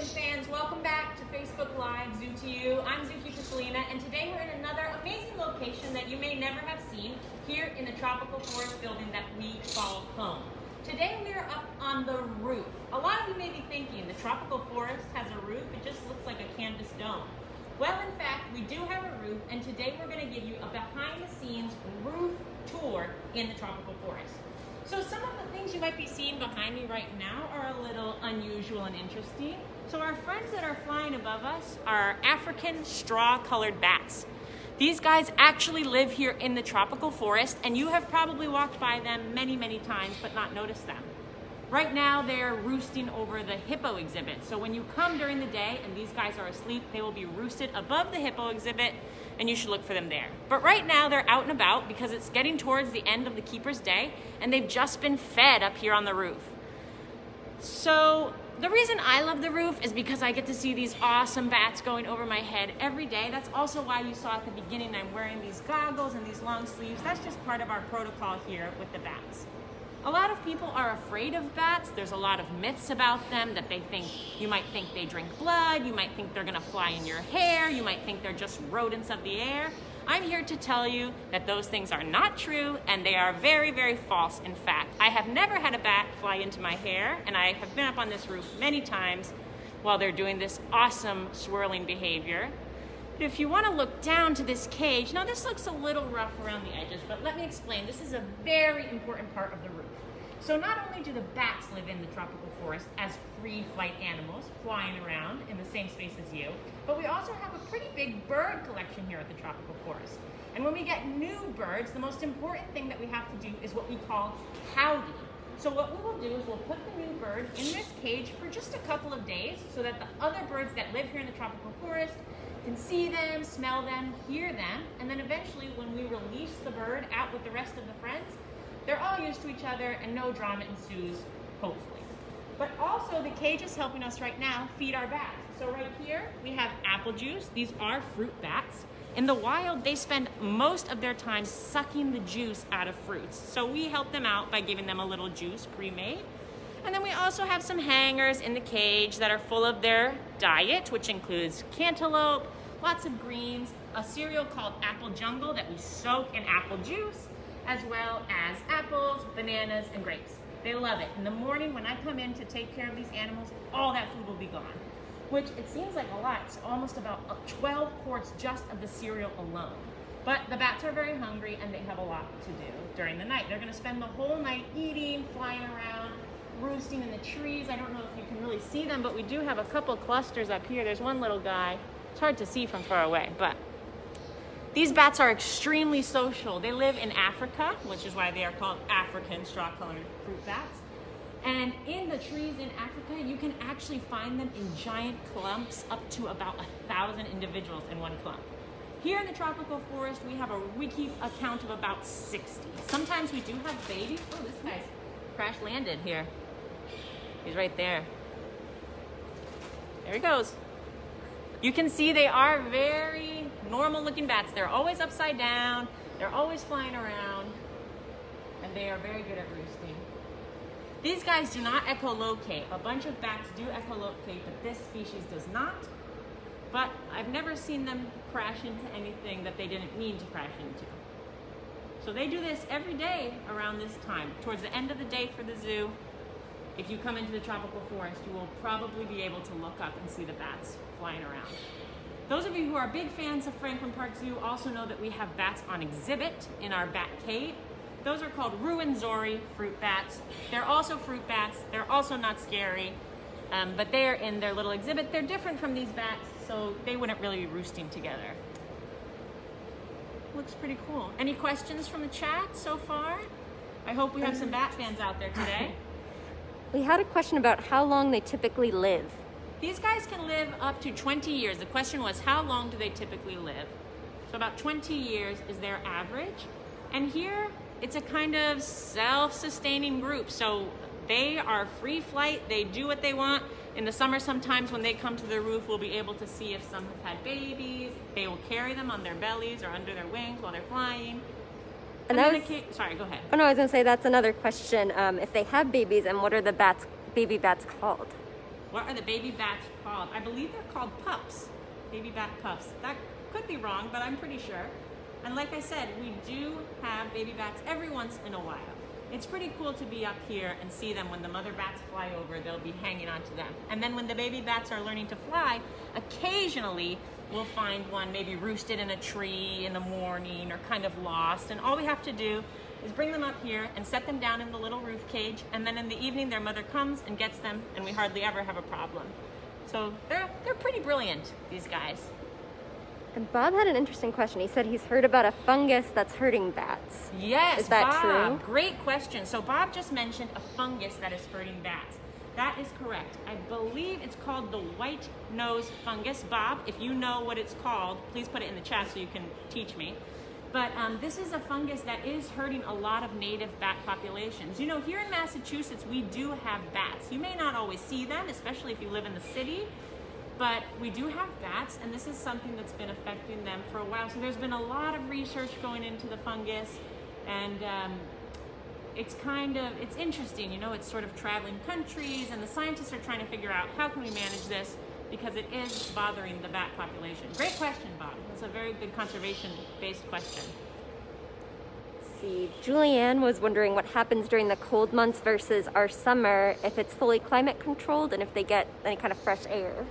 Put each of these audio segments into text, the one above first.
fans, welcome back to Facebook Live, Zoo to You. I'm Zookeeper Selena, and today we're in another amazing location that you may never have seen here in the tropical forest building that we call home. Today we are up on the roof. A lot of you may be thinking the tropical forest has a roof, it just looks like a canvas dome. Well, in fact, we do have a roof, and today we're going to give you a behind-the-scenes roof tour in the tropical forest. So some of the things you might be seeing behind me right now are a little unusual and interesting. So our friends that are flying above us are African straw-colored bats. These guys actually live here in the tropical forest, and you have probably walked by them many, many times but not noticed them. Right now they're roosting over the hippo exhibit. So when you come during the day and these guys are asleep, they will be roosted above the hippo exhibit, and you should look for them there. But right now they're out and about because it's getting towards the end of the keeper's day and they've just been fed up here on the roof. So the reason I love the roof is because I get to see these awesome bats going over my head every day. That's also why you saw at the beginning I'm wearing these goggles and these long sleeves. That's just part of our protocol here with the bats. A lot of people are afraid of bats. There's a lot of myths about them that you might think they drink blood, you might think they're gonna fly in your hair, you might think they're just rodents of the air. I'm here to tell you that those things are not true and they are very, very false. In fact, I have never had a bat fly into my hair, and I have been up on this roof many times while they're doing this awesome swirling behavior. But if you want to look down to this cage, now this looks a little rough around the edges, but let me explain. This is a very important part of the roof. So not only do the bats live in the tropical forest as free flight animals flying around in the same space as you, but we also have a pretty big bird collection here at the tropical forest. And when we get new birds, the most important thing that we have to do is what we call howdy. So what we will do is we'll put the new bird in this cage for just a couple of days so that the other birds that live here in the tropical forest can see them, smell them, hear them, and then eventually when we release the bird out with the rest of the friends, they're all used to each other and no drama ensues, hopefully. But also the cage is helping us right now feed our bats. So right here we have apple juice. These are fruit bats. In the wild, they spend most of their time sucking the juice out of fruits. So we help them out by giving them a little juice pre-made. And then we also have some hangers in the cage that are full of their diet, which includes cantaloupe, lots of greens, a cereal called Apple Jungle that we soak in apple juice, as well as apples, bananas, and grapes. They love it. In the morning when I come in to take care of these animals, all that food will be gone, which it seems like a lot. It's almost about 12 quarts just of the cereal alone. But the bats are very hungry and they have a lot to do during the night. They're gonna spend the whole night eating, flying around, roosting in the trees. I don't know if you can really see them, but we do have a couple clusters up here. There's one little guy. It's hard to see from far away, but these bats are extremely social. They live in Africa, which is why they are called African straw-colored fruit bats. And in the trees in Africa, you can actually find them in giant clumps, up to about 1,000 individuals in one clump. Here in the tropical forest, we keep a count of about 60. Sometimes we do have babies. Oh, this guy's crash landed here. He's right there. There he goes. You can see they are very normal looking bats. They're always upside down, they're always flying around, and they are very good at roosting. These guys do not echolocate. A bunch of bats do echolocate, but this species does not. But I've never seen them crash into anything that they didn't mean to crash into. So they do this every day around this time. Towards the end of the day for the zoo, if you come into the tropical forest, you will probably be able to look up and see the bats flying around. Those of you who are big fans of Franklin Park Zoo also know that we have bats on exhibit in our bat cave. Those are called Ruwenzori fruit bats. They're also fruit bats. They're also not scary, but they're in their little exhibit. They're different from these bats, so they wouldn't really be roosting together. Looks pretty cool. Any questions from the chat so far? I hope we have some bat fans out there today. We had a question about how long they typically live. These guys can live up to 20 years. The question was, how long do they typically live? So about 20 years is their average. And here, it's a kind of self-sustaining group. So they are free flight, they do what they want. In the summer, sometimes when they come to the roof, we'll be able to see if some have had babies. They will carry them on their bellies or under their wings while they're flying. And that was, sorry, go ahead. Oh no, I was gonna say that's another question. If they have babies, and what are the baby bats called? What are the baby bats called? I believe they're called pups. Baby bat pups. That could be wrong, but I'm pretty sure. And like I said, we do have baby bats every once in a while. It's pretty cool to be up here and see them. When the mother bats fly over, they'll be hanging onto them. And then when the baby bats are learning to fly, occasionally we'll find one maybe roosted in a tree in the morning or kind of lost. And all we have to do is bring them up here and set them down in the little roof cage. And then in the evening, their mother comes and gets them, and we hardly ever have a problem. So they're pretty brilliant, these guys. And Bob had an interesting question. He said he's heard about a fungus that's hurting bats. Yes, is that Bob, true? Great question. So Bob just mentioned a fungus that is hurting bats. That is correct. I believe it's called the white nose fungus. Bob, if you know what it's called, please put it in the chat so you can teach me. But this is a fungus that is hurting a lot of native bat populations. You know, here in Massachusetts, we do have bats. You may not always see them, especially if you live in the city, but we do have bats, and this is something that's been affecting them for a while. So there's been a lot of research going into the fungus, and it's interesting, you know, it's sort of traveling countries, and the scientists are trying to figure out how can we manage this, because it is bothering the bat population. Great question, Bob. That's a very good conservation-based question. See, Julianne was wondering what happens during the cold months versus our summer, if it's fully climate controlled and if they get any kind of fresh air.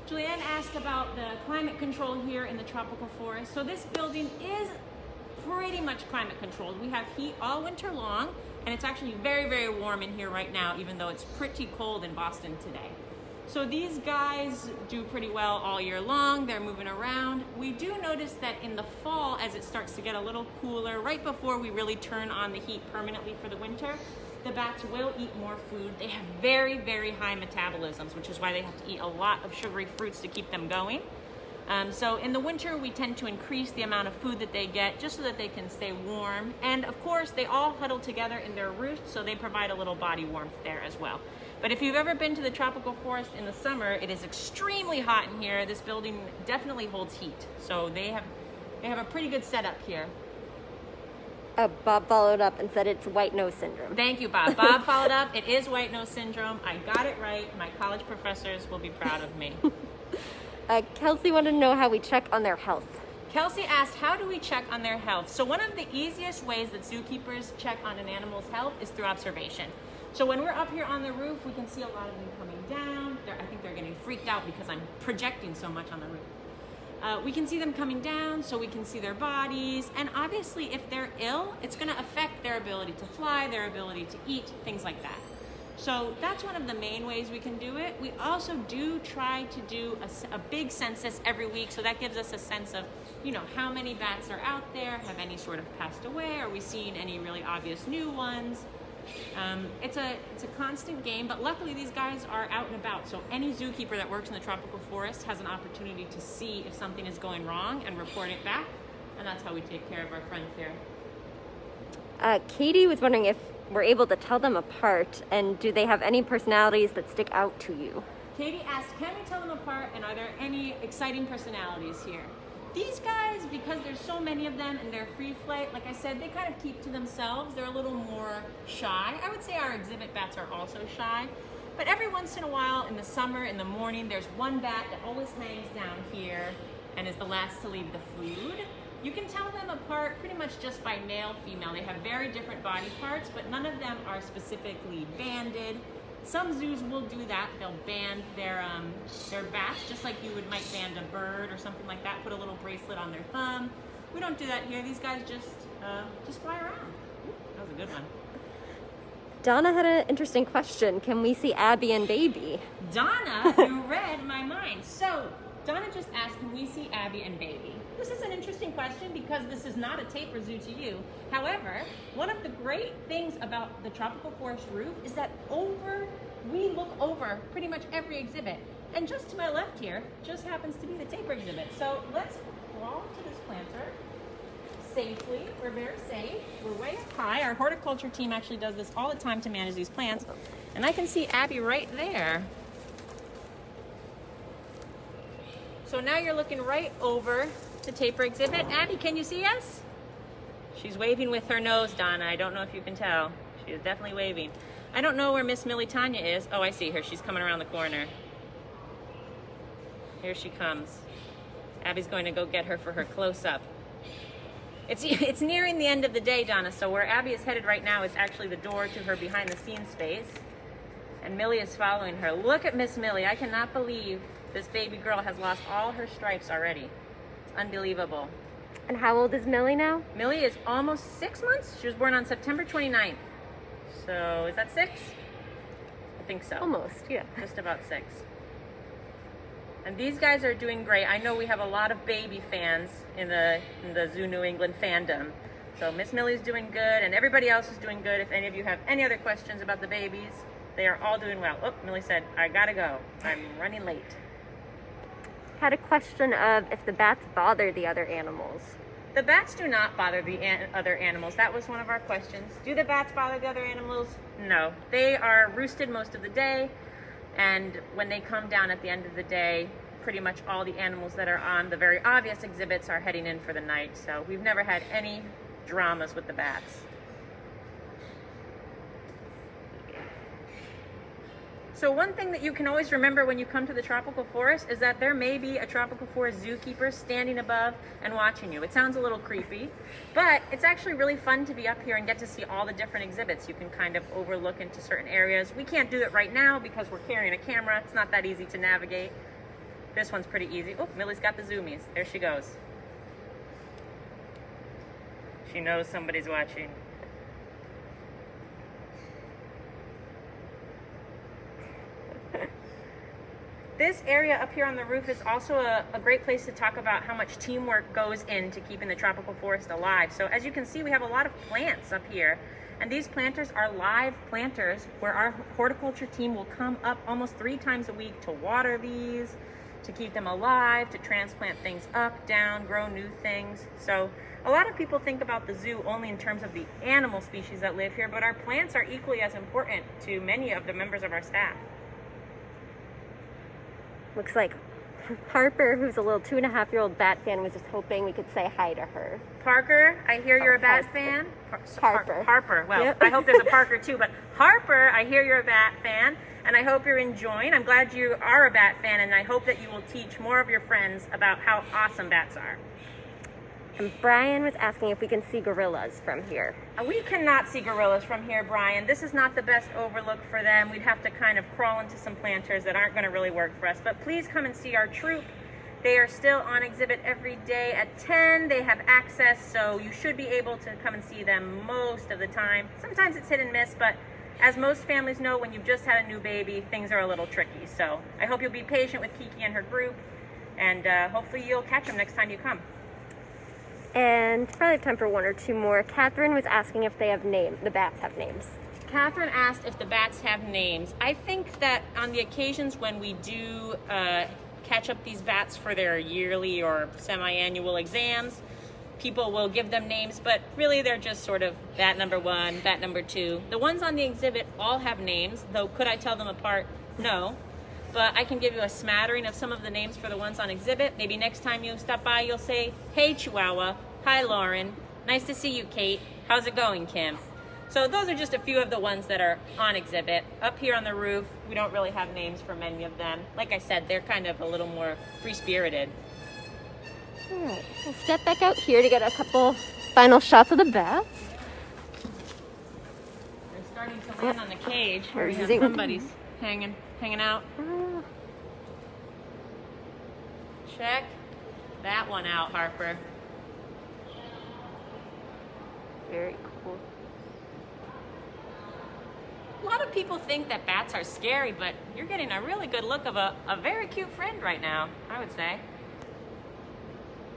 Julianne asked about the climate control here in the tropical forest. So this building is pretty much climate controlled. We have heat all winter long, and it's actually very, very warm in here right now, even though it's pretty cold in Boston today. So these guys do pretty well all year long. They're moving around. We do notice that in the fall, as it starts to get a little cooler, right before we really turn on the heat permanently for the winter, the bats will eat more food. They have very, very high metabolisms, which is why they have to eat a lot of sugary fruits to keep them going. So in the winter, we tend to increase the amount of food that they get just so that they can stay warm. And of course, they all huddle together in their roosts, so they provide a little body warmth there as well. But if you've ever been to the tropical forest in the summer, it is extremely hot in here. This building definitely holds heat. So they have a pretty good setup here. Bob followed up and said it's white nose syndrome. Thank you, Bob. Bob followed up. It is white nose syndrome. I got it right. My college professors will be proud of me. Kelsey wanted to know how we check on their health. Kelsey asked, how do we check on their health? So one of the easiest ways that zookeepers check on an animal's health is through observation. So when we're up here on the roof, we can see a lot of them coming down. I think they're getting freaked out because I'm projecting so much on the roof. We can see them coming down, so we can see their bodies. And obviously, if they're ill, it's going to affect their ability to fly, their ability to eat, things like that. So that's one of the main ways we can do it. We also do try to do a big census every week, so that gives us a sense of, you know, how many bats are out there, have any sort of passed away, are we seeing any really obvious new ones? It's a constant game, but luckily these guys are out and about, so any zookeeper that works in the tropical forest has an opportunity to see if something is going wrong and report it back, and that's how we take care of our friends here. Katie was wondering if we're able to tell them apart, and do they have any personalities that stick out to you? Katie asked, can we tell them apart, and are there any exciting personalities here? These guys, because there's so many of them and they're free flight, like I said, they kind of keep to themselves. They're a little more shy. I would say our exhibit bats are also shy. But every once in a while, in the summer, in the morning, there's one bat that always hangs down here and is the last to leave the food. You can tell them apart pretty much just by male, female. They have very different body parts, but none of them are specifically banded. Some zoos will do that. They'll band their bats, just like you might band a bird or something like that. Put a little bracelet on their thumb. We don't do that here. These guys just fly around. Ooh, that was a good one. Donna had an interesting question. Can we see Abby and Baby? Donna, you read my mind. So Donna just asked, can we see Abby and Baby? This is an interesting question because this is not a tapir zoo to you. However, one of the great things about the tropical forest roof is that we look over pretty much every exhibit. And just to my left here, just happens to be the tapir exhibit. So let's crawl to this planter safely. We're very safe. We're way up high. Our horticulture team actually does this all the time to manage these plants. And I can see Abby right there. So now you're looking right over the tapir exhibit. Abby, can you see us? She's waving with her nose, Donna. I don't know if you can tell. She is definitely waving. I don't know where Miss Millie Tanya is. Oh, I see her. She's coming around the corner. Here she comes. Abby's going to go get her for her close-up. It's nearing the end of the day, Donna, so where Abby is headed right now is actually the door to her behind-the-scenes space. And Millie is following her. Look at Miss Millie. I cannot believe this baby girl has lost all her stripes already. It's unbelievable. And how old is Millie now? Millie is almost 6 months. She was born on September 29th. So is that 6? I think so. Almost, yeah. Just about 6. And these guys are doing great. I know we have a lot of baby fans in the Zoo New England fandom. So Miss Millie's doing good, and everybody else is doing good. If any of you have any other questions about the babies, they are all doing well. Oh, Millie said, I gotta go. I'm running late. Had a question of if the bats bother the other animals. The bats do not bother the other animals. That was one of our questions. Do the bats bother the other animals? No. They are roosted most of the day, and when they come down at the end of the day, pretty much all the animals that are on the very obvious exhibits are heading in for the night. So we've never had any dramas with the bats. So one thing that you can always remember when you come to the tropical forest is that there may be a tropical forest zookeeper standing above and watching you. It sounds a little creepy, but it's actually really fun to be up here and get to see all the different exhibits. You can kind of overlook into certain areas. We can't do it right now because we're carrying a camera. It's not that easy to navigate. This one's pretty easy. Oh, Millie's got the zoomies. There she goes. She knows somebody's watching. This area up here on the roof is also a great place to talk about how much teamwork goes into keeping the tropical forest alive. So as you can see, we have a lot of plants up here. And these planters are live planters where our horticulture team will come up almost 3 times a week to water these, to keep them alive, to transplant things up, down, grow new things. So a lot of people think about the zoo only in terms of the animal species that live here, but our plants are equally as important to many of the members of our staff. Looks like Harper, who's a little 2.5-year-old bat fan, was just hoping we could say hi to her. Parker, I hear you're a bat fan. Harper. Harper. Well, yep. I hope there's a Parker too, but Harper, I hear you're a bat fan, and I hope you're enjoying. I'm glad you are a bat fan, and I hope that you will teach more of your friends about how awesome bats are. And Brian was asking if we can see gorillas from here. We cannot see gorillas from here, Brian. This is not the best overlook for them. We'd have to kind of crawl into some planters that aren't going to really work for us. But please come and see our troop. They are still on exhibit every day at 10. They have access, so you should be able to come and see them most of the time. Sometimes it's hit and miss, but as most families know, when you've just had a new baby, things are a little tricky. So I hope you'll be patient with Kiki and her group, and hopefully you'll catch them next time you come. And probably have time for 1 or 2 more. Catherine was asking if they have names. The bats have names. Catherine asked if the bats have names. I think that on the occasions when we do catch up these bats for their yearly or semi-annual exams, people will give them names, but really they're just sort of bat number 1, bat number 2. The ones on the exhibit all have names, though could I tell them apart? No. But I can give you a smattering of some of the names for the ones on exhibit. Maybe next time you stop by, you'll say, hey, Chihuahua. Hi, Lauren. Nice to see you, Kate. How's it going, Kim? So those are just a few of the ones that are on exhibit. Up here on the roof, we don't really have names for many of them. Like I said, they're kind of a little more free-spirited. All right, we'll step back out here to get a couple final shots of the bats. They're starting to land on the cage. Where we have Zoom. somebody's hanging out. Check that one out, Harper. Very cool. A lot of people think that bats are scary, but you're getting a really good look of a very cute friend right now, I would say.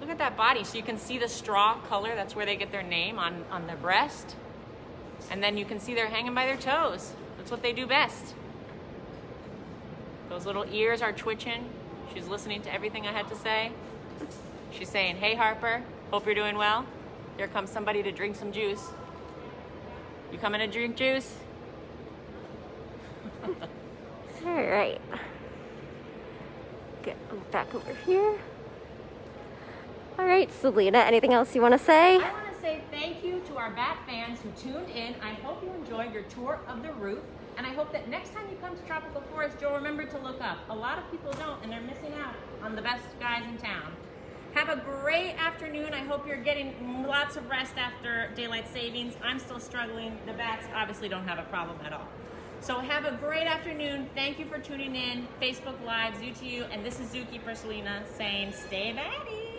Look at that body, so you can see the straw color. That's where they get their name, on their breast. And then you can see they're hanging by their toes. That's what they do best. Those little ears are twitching. She's listening to everything I had to say. She's saying, hey, Harper, hope you're doing well. Here comes somebody to drink some juice. You coming to drink juice? All right. Get back over here. All right, Selena, anything else you want to say? I want to say thank you to our bat fans who tuned in. I hope you enjoyed your tour of the roof. And I hope that next time you come to Tropical Forest, you'll remember to look up. A lot of people don't, and they're missing out on the best guys in town. Have a great afternoon. I hope you're getting lots of rest after daylight savings. I'm still struggling. The bats obviously don't have a problem at all. So have a great afternoon. Thank you for tuning in. Facebook Live, Zoo to You, and this is Zookeeper Selena saying, stay batty.